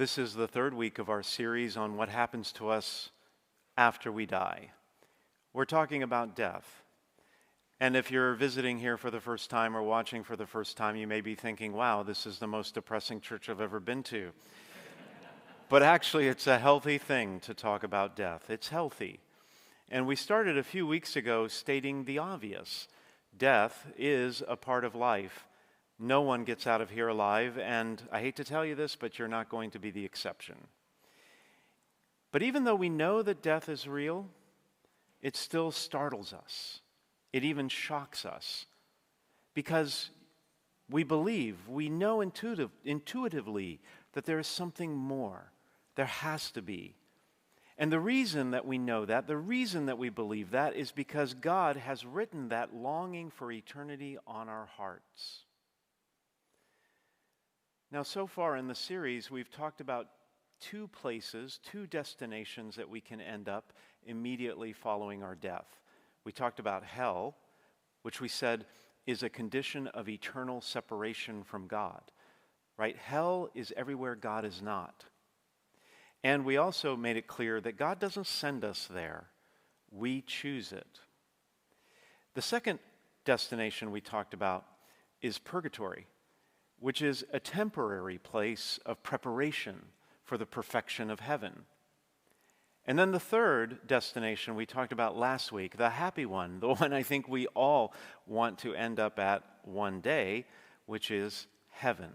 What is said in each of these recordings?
This is the third week of our series on what happens to us after we die. We're talking about death. And if you're visiting here for the first time or watching for the first time, you may be thinking, wow, this is the most depressing church I've ever been to. But actually, it's a healthy thing to talk about death. It's healthy. And we started a few weeks ago stating the obvious. Death is a part of life. No one gets out of here alive, and I hate to tell you this, but you're not going to be the exception. But even though we know that death is real, it still startles us. It even shocks us because we know intuitively that there is something more. There has to be. And the reason that we know that, the reason that we believe that is because God has written that longing for eternity on our hearts. Now, so far in the series, we've talked about two places, two destinations that we can end up immediately following our death. We talked about hell, which we said is a condition of eternal separation from God, right? Hell is everywhere God is not. And we also made it clear that God doesn't send us there. We choose it. The second destination we talked about is purgatory, which is a temporary place of preparation for the perfection of heaven. And then the third destination we talked about last week, the happy one, the one I think we all want to end up at one day, which is heaven.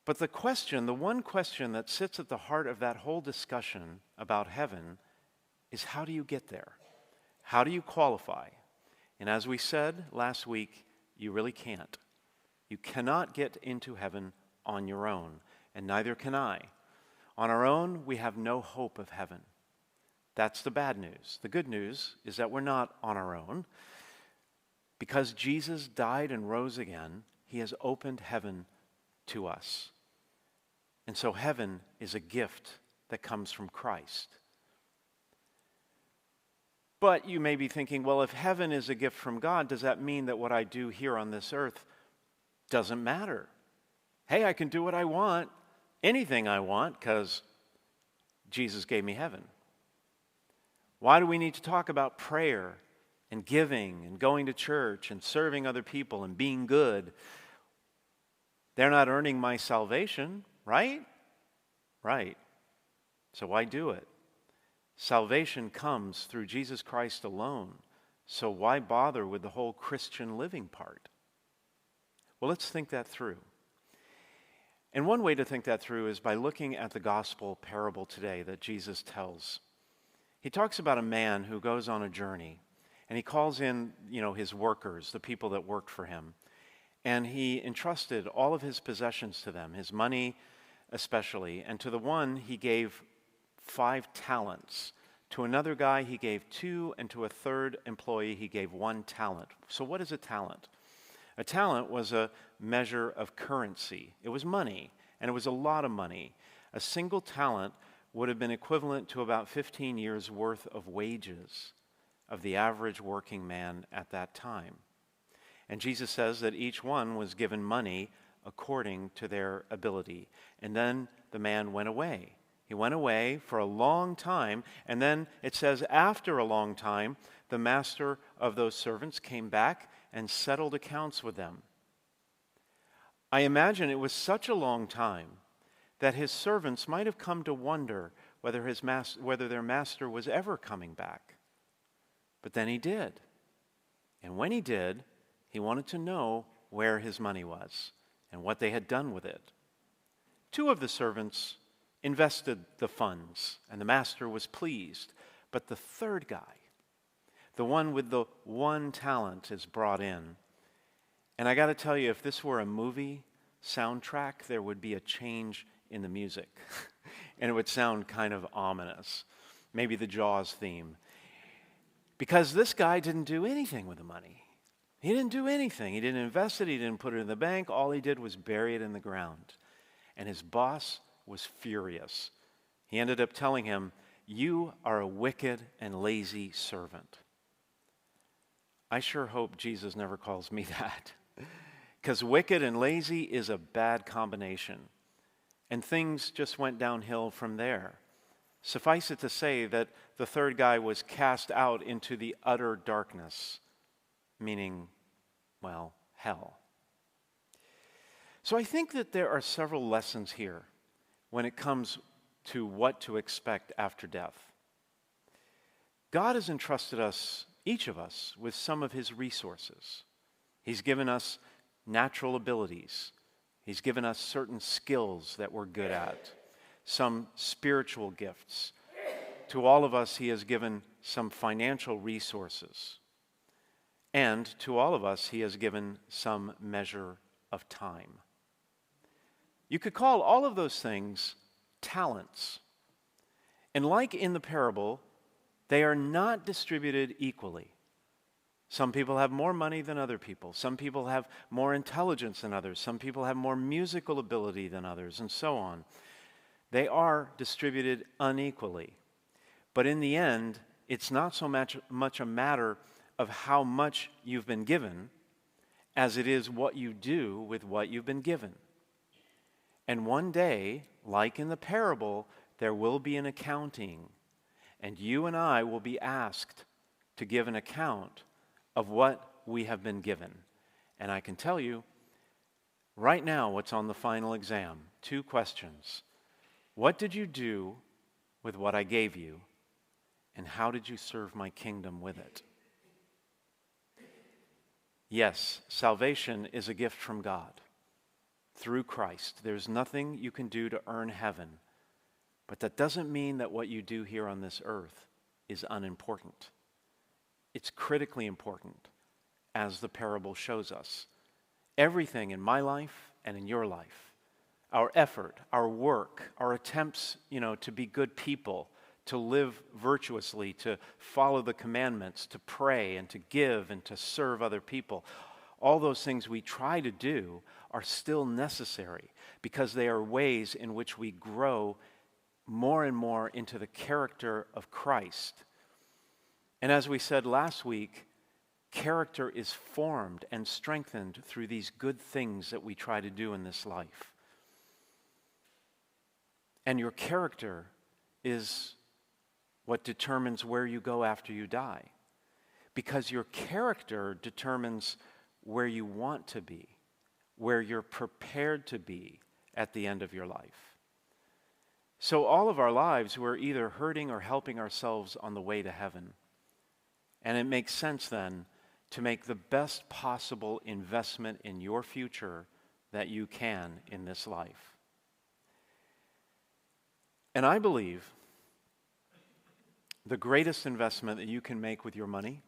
But the one question that sits at the heart of that whole discussion about heaven is, how do you get there? How do you qualify? And as we said last week, you really can't. You cannot get into heaven on your own, and neither can I. On our own, we have no hope of heaven. That's the bad news. The good news is that we're not on our own. Because Jesus died and rose again, he has opened heaven to us. And so heaven is a gift that comes from Christ. But you may be thinking, well, if heaven is a gift from God, does that mean that what I do here on this earth doesn't matter? Hey, I can do what I want, anything I want, because Jesus gave me heaven. Why do we need to talk about prayer and giving and going to church and serving other people and being good? They're not earning my salvation, right? Right. So why do it? Salvation comes through Jesus Christ alone. So why bother with the whole Christian living part? Well, let's think that through. And one way to think that through is by looking at the gospel parable today that Jesus tells. He talks about a man who goes on a journey, and he calls in, his workers, the people that worked for him. And he entrusted all of his possessions to them, his money especially. And to the one, he gave 5 talents. To another guy, he gave 2, and to a third employee, he gave 1 talent. So what is a talent? A talent was a measure of currency. It was money, and it was a lot of money. A single talent would have been equivalent to about 15 years' worth of wages of the average working man at that time. And Jesus says that each one was given money according to their ability. And then the man went away. He went away for a long time, and then it says after a long time, the master of those servants came back and settled accounts with them. I imagine it was such a long time that his servants might have come to wonder whether their master was ever coming back. But then he did. And when he did, he wanted to know where his money was and what they had done with it. 2 of the servants invested the funds, and the master was pleased. But the third guy, the one with the 1 talent, is brought in. And I got to tell you, if this were a movie soundtrack, there would be a change in the music. And it would sound kind of ominous. Maybe the Jaws theme. Because this guy didn't do anything with the money. He didn't do anything. He didn't invest it. He didn't put it in the bank. All he did was bury it in the ground. And his boss was furious. He ended up telling him, "You are a wicked and lazy servant." I sure hope Jesus never calls me that. Because wicked and lazy is a bad combination. And things just went downhill from there. Suffice it to say that the third guy was cast out into the utter darkness, meaning, well, hell. So I think that there are several lessons here when it comes to what to expect after death. God has entrusted us, each of us, with some of his resources. He's given us natural abilities. He's given us certain skills that we're good at, some spiritual gifts. To all of us, he has given some financial resources. And to all of us, he has given some measure of time. You could call all of those things talents. And like in the parable, they are not distributed equally. Some people have more money than other people. Some people have more intelligence than others. Some people have more musical ability than others, and so on. They are distributed unequally. But in the end, it's not so much a matter of how much you've been given as it is what you do with what you've been given. And one day, like in the parable, there will be an accounting, and you and I will be asked to give an account of what we have been given. And I can tell you right now what's on the final exam. 2 questions. What did you do with what I gave you? And how did you serve my kingdom with it? Yes, salvation is a gift from God through Christ. There's nothing you can do to earn heaven. But that doesn't mean that what you do here on this earth is unimportant. It's critically important, as the parable shows us. Everything in my life and in your life, our effort, our work, our attempts, to be good people, to live virtuously, to follow the commandments, to pray and to give and to serve other people, all those things we try to do are still necessary because they are ways in which we grow more and more into the character of Christ. And as we said last week, character is formed and strengthened through these good things that we try to do in this life. And your character is what determines where you go after you die. Because your character determines where you want to be, where you're prepared to be at the end of your life. So all of our lives, we're either hurting or helping ourselves on the way to heaven. And it makes sense then to make the best possible investment in your future that you can in this life. And I believe the greatest investment that you can make with your money,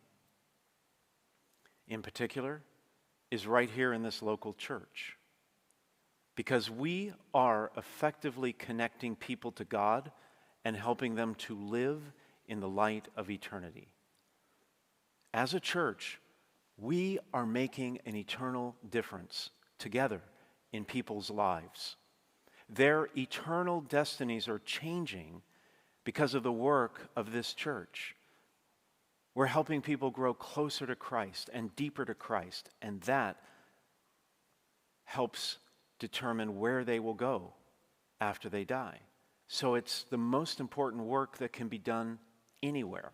in particular, is right here in this local church. Because we are effectively connecting people to God and helping them to live in the light of eternity. As a church, we are making an eternal difference together in people's lives. Their eternal destinies are changing because of the work of this church. We're helping people grow closer to Christ and deeper to Christ, and that helps determine where they will go after they die. So it's the most important work that can be done anywhere.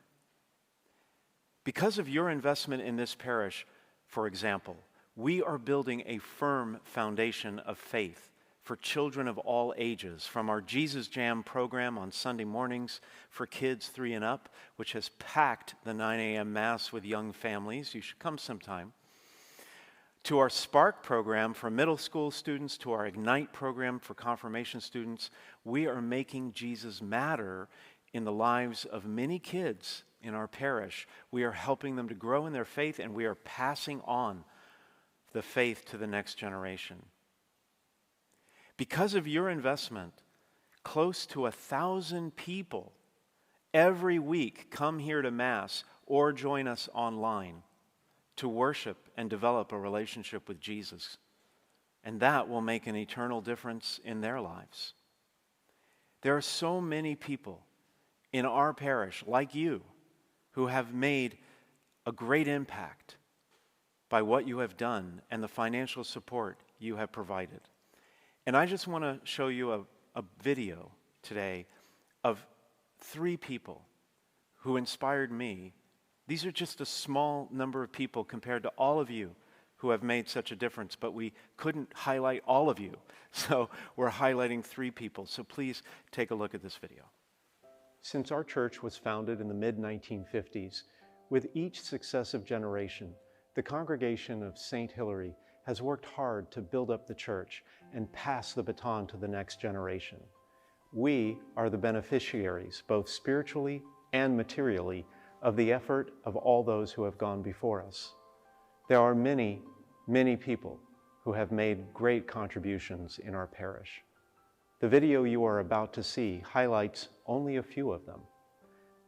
Because of your investment in this parish, for example, we are building a firm foundation of faith for children of all ages, from our Jesus Jam program on Sunday mornings for kids 3 and up, which has packed the 9 a.m. Mass with young families. You should come sometime. To our Spark program for middle school students, to our Ignite program for confirmation students. We are making Jesus matter in the lives of many kids in our parish. We are helping them to grow in their faith, and we are passing on the faith to the next generation. Because of your investment, close to 1,000 people every week come here to Mass or join us online to worship and develop a relationship with Jesus. And that will make an eternal difference in their lives. There are so many people in our parish, like you, who have made a great impact by what you have done and the financial support you have provided. And I just want to show you a video today of 3 people who inspired me. These are just a small number of people compared to all of you who have made such a difference, but we couldn't highlight all of you. So we're highlighting 3 people. So please take a look at this video. Since our church was founded in the mid-1950s, with each successive generation, the congregation of St. Hilary has worked hard to build up the church and pass the baton to the next generation. We are the beneficiaries, both spiritually and materially, of the effort of all those who have gone before us. There are many, many people who have made great contributions in our parish. The video you are about to see highlights only a few of them.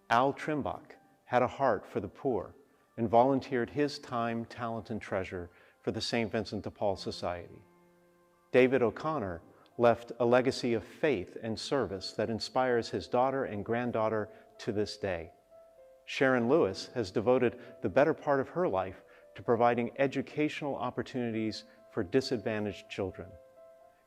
Al Trimbach had a heart for the poor and volunteered his time, talent, and treasure for the St. Vincent de Paul Society. David O'Connor left a legacy of faith and service that inspires his daughter and granddaughter to this day. Sharon Lewis has devoted the better part of her life to providing educational opportunities for disadvantaged children.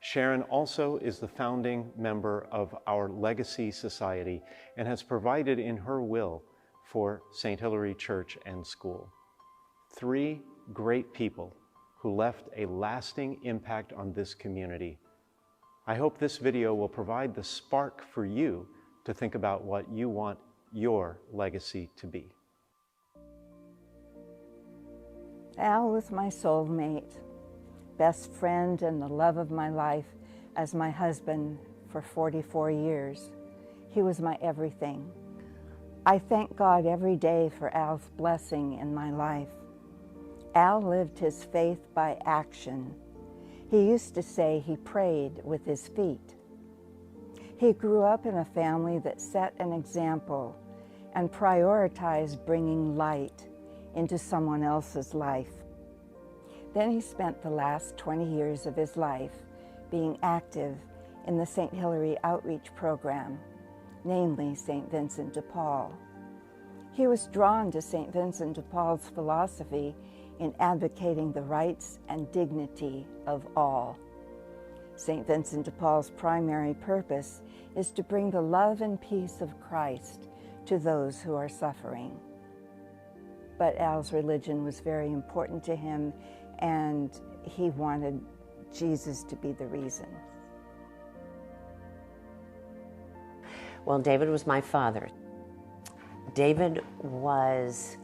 Sharon also is the founding member of our Legacy Society and has provided in her will for St. Hilary Church and School. 3 great people who left a lasting impact on this community. I hope this video will provide the spark for you to think about what you want your legacy to be. Al was my soulmate, best friend and the love of my life as my husband for 44 years. He was my everything. I thank God every day for Al's blessing in my life. Al lived his faith by action. He used to say he prayed with his feet. He grew up in a family that set an example and prioritized bringing light into someone else's life. Then he spent the last 20 years of his life being active in the St. Hilary Outreach Program, namely St. Vincent de Paul. He was drawn to St. Vincent de Paul's philosophy in advocating the rights and dignity of all. St. Vincent de Paul's primary purpose is to bring the love and peace of Christ to those who are suffering. But Al's religion was very important to him, and he wanted Jesus to be the reason. Well, David was my father. David was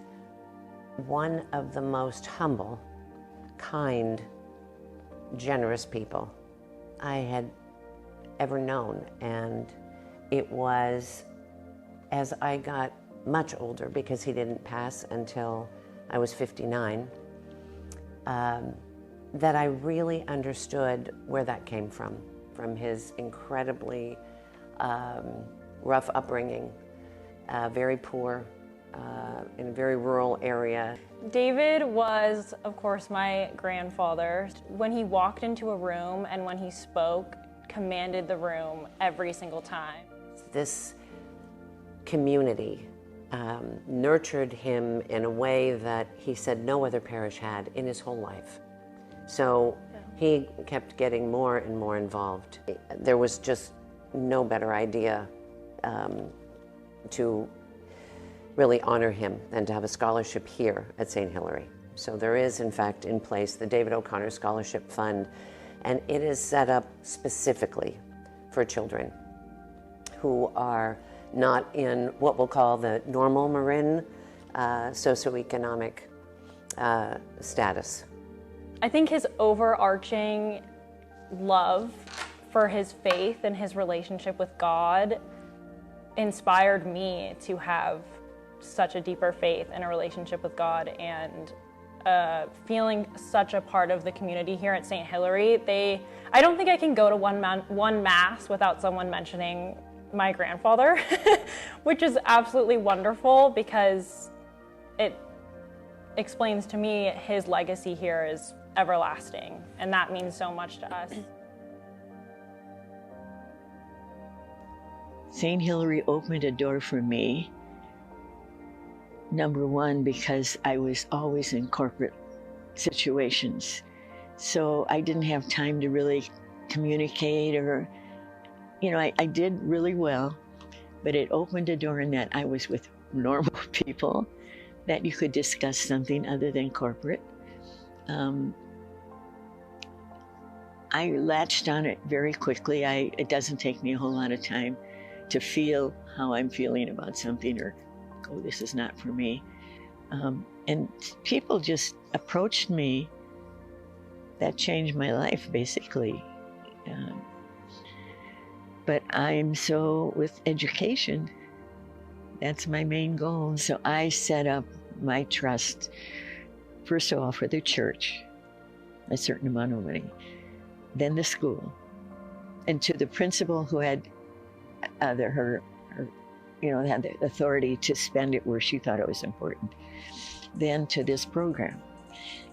one of the most humble, kind, generous people I had ever known. And it was as I got much older, because he didn't pass until I was 59, that I really understood where that came from his incredibly rough upbringing, very poor, in a very rural area. David was, of course, my grandfather. When he walked into a room and when he spoke, commanded the room every single time. This community nurtured him in a way that he said no other parish had in his whole life. So he kept getting more and more involved. There was just no better idea to really honor him than to have a scholarship here at St. Hilary. So there is, in fact, in place the David O'Connor Scholarship Fund, and it is set up specifically for children who are not in what we'll call the normal Marin socioeconomic status. I think his overarching love for his faith and his relationship with God inspired me to have such a deeper faith and a relationship with God, and feeling such a part of the community here at St. Hilary. I don't think I can go to one Mass without someone mentioning my grandfather, which is absolutely wonderful because it explains to me his legacy here is everlasting, and that means so much to us. St. Hilary opened a door for me. Number one, because I was always in corporate situations. So I didn't have time to really communicate or I did really well, but it opened a door in that I was with normal people, that you could discuss something other than corporate. I latched on it very quickly. It doesn't take me a whole lot of time to feel how I'm feeling about something, or, oh, this is not for me. And people just approached me that changed my life, basically. But I'm so, with education, that's my main goal. So I set up my trust, first of all, for the church, a certain amount of money, then the school, and to the principal who had had the authority to spend it where she thought it was important, then to this program.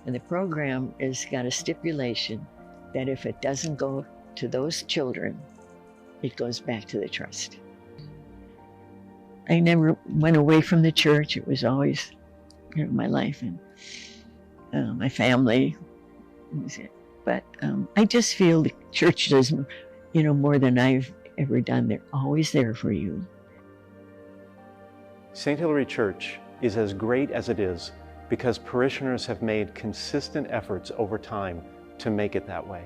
And the program has got a stipulation that if it doesn't go to those children, it goes back to the trust. I never went away from the church. It was always, my life and my family. But I just feel the church does, more than I've ever done. They're always there for you. St. Hilary Church is as great as it is because parishioners have made consistent efforts over time to make it that way.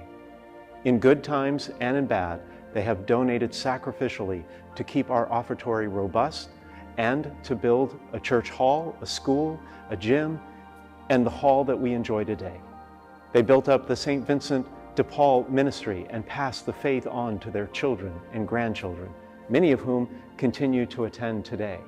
In good times and in bad, they have donated sacrificially to keep our offertory robust and to build a church hall, a school, a gym, and the hall that we enjoy today. They built up the St. Vincent de Paul ministry and passed the faith on to their children and grandchildren, many of whom continue to attend today.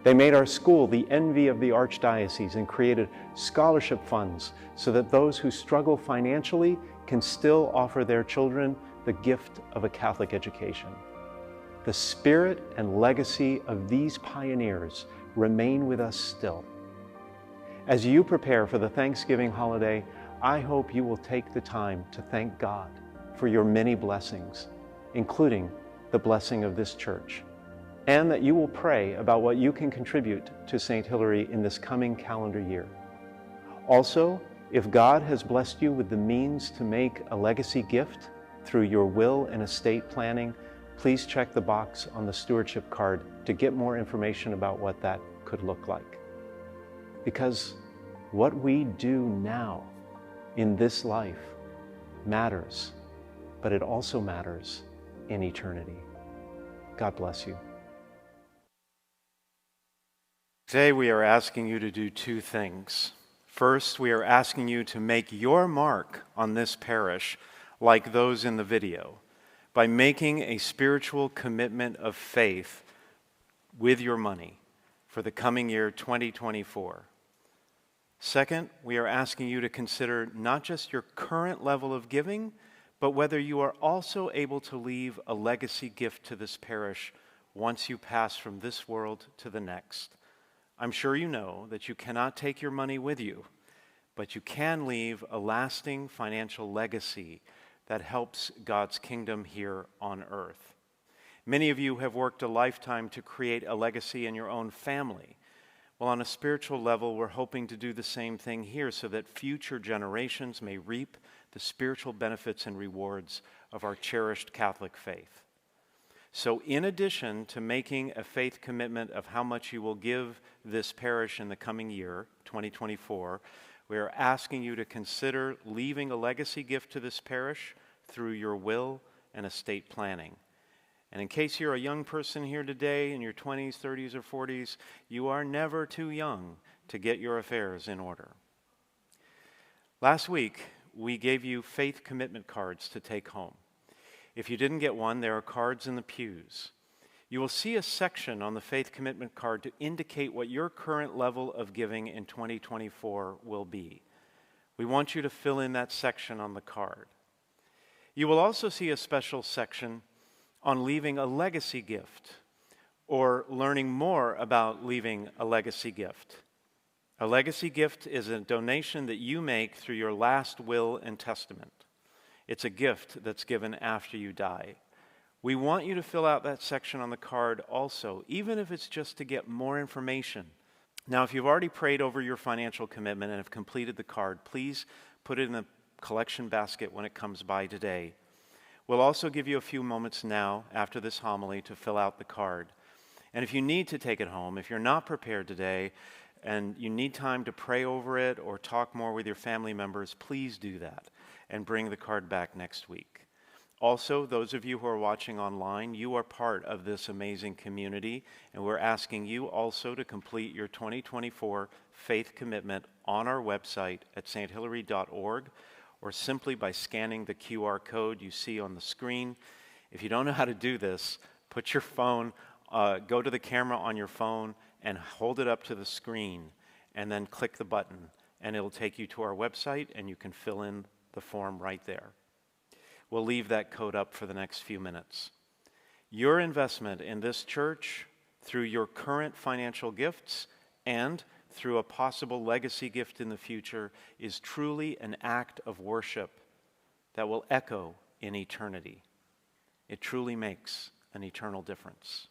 They made our school the envy of the Archdiocese and created scholarship funds so that those who struggle financially can still offer their children the gift of a Catholic education. The spirit and legacy of these pioneers remain with us still. As you prepare for the Thanksgiving holiday, I hope you will take the time to thank God for your many blessings, including the blessing of this church, and that you will pray about what you can contribute to St. Hilary in this coming calendar year. Also, if God has blessed you with the means to make a legacy gift through your will and estate planning, please check the box on the stewardship card to get more information about what that could look like. Because what we do now in this life matters, but it also matters in eternity. God bless you. Today we are asking you to do two things. First, we are asking you to make your mark on this parish like those in the video by making a spiritual commitment of faith with your money for the coming year 2024. Second, we are asking you to consider not just your current level of giving, but whether you are also able to leave a legacy gift to this parish once you pass from this world to the next. I'm sure you know that you cannot take your money with you, but you can leave a lasting financial legacy that helps God's kingdom here on earth. Many of you have worked a lifetime to create a legacy in your own family. Well, on a spiritual level, we're hoping to do the same thing here so that future generations may reap the spiritual benefits and rewards of our cherished Catholic faith. So in addition to making a faith commitment of how much you will give this parish in the coming year, 2024, we are asking you to consider leaving a legacy gift to this parish through your will and estate planning. And in case you're a young person here today in your 20s, 30s, or 40s, you are never too young to get your affairs in order. Last week, we gave you faith commitment cards to take home. If you didn't get one, there are cards in the pews. You will see a section on the faith commitment card to indicate what your current level of giving in 2024 will be. We want you to fill in that section on the card. You will also see a special section on leaving a legacy gift or learning more about leaving a legacy gift. A legacy gift is a donation that you make through your last will and testament. It's a gift that's given after you die. We want you to fill out that section on the card also, even if it's just to get more information. Now, if you've already prayed over your financial commitment and have completed the card, please put it in the collection basket when it comes by today. We'll also give you a few moments now after this homily to fill out the card. And if you need to take it home, if you're not prepared today and you need time to pray over it or talk more with your family members, please do that and bring the card back next week. Also, those of you who are watching online, you are part of this amazing community, and we're asking you also to complete your 2024 faith commitment on our website at sthilary.org, or simply by scanning the QR code you see on the screen. If you don't know how to do this, put your phone, go to the camera on your phone and hold it up to the screen, and then click the button, and it'll take you to our website, and you can fill in the form right there. We'll leave that code up for the next few minutes. Your investment in this church, through your current financial gifts and through a possible legacy gift in the future, is truly an act of worship that will echo in eternity. It truly makes an eternal difference.